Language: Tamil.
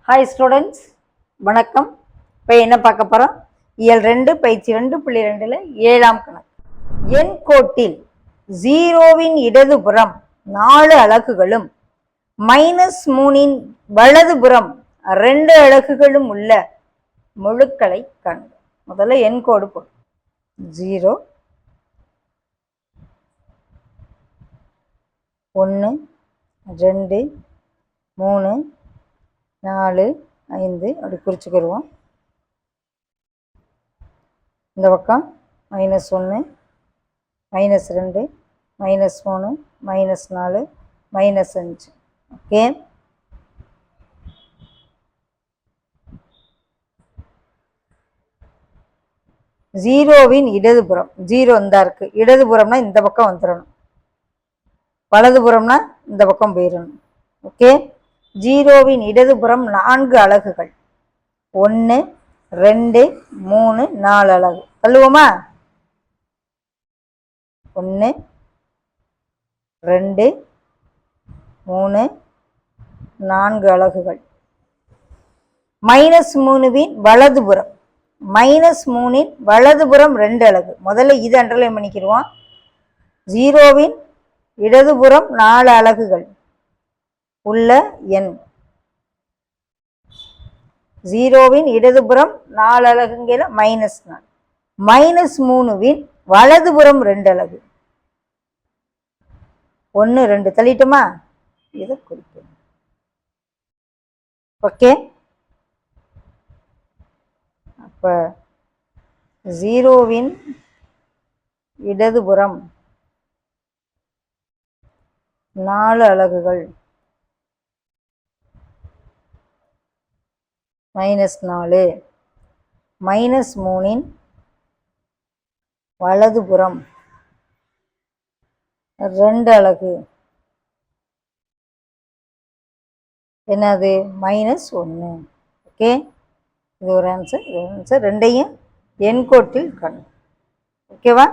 ஹாய் ஸ்டூடெண்ட்ஸ், வணக்கம். இப்போ என்ன பார்க்க போகிறோம்? இயல் 2 பயிற்சி 2.2ல் 7ஆம் கணக்கு. எண் கோட்டில் 0வின் இடதுபுறம் 4 அலகுகளும் -3ன் வலதுபுறம் 2 அலகுகளும் உள்ள முழுக்களை காண்க. முதல்ல எண் கோடு போடும். 0 1 2 3 4 5 அப்படி குறிச்சுக்கிடுவோம். இந்த பக்கம் -1 -2 -3 -4 -5. ஓகே, ஜீரோவின் இடதுபுறம் 0 இந்த இருக்கு. இடதுபுறம்னா இந்த பக்கம் வந்துடணும், வலதுபுறம்னா இந்த பக்கம் போயிடணும். ஓகே, 0வின் இடதுபுறம் 4 அலகுகள் 1 2 3 4 அலகு. தள்ளுவோமா? 1 2 3 4 அலகுகள். -3வின் வலதுபுறம் -3ன் வலதுபுறம் 2 அலகு. முதல்ல இது அண்டர்லைன் பண்ணிக்கிடுவோம். 0வின் இடதுபுறம் 4 அலகுகள் உள்ள எண். 0வின் இடதுபுறம் 4 அலகுங்கிற -4. -3வின் வலதுபுறம் 2 அலகு. 1 2 தள்ளிட்டுமா? இதை குறிக்கணும். ஓகே, அப்ப 0வின் இடதுபுறம் 4 அலகுகள் -4, -3ன் வலதுபுறம் 2 அலகு. என்னது? -1. ஓகே, இது ஒரு ஆன்சர். இது ஒரு ஆன்சர். ரெண்டையும் எண் கோட்டில் காணும். ஓகேவா?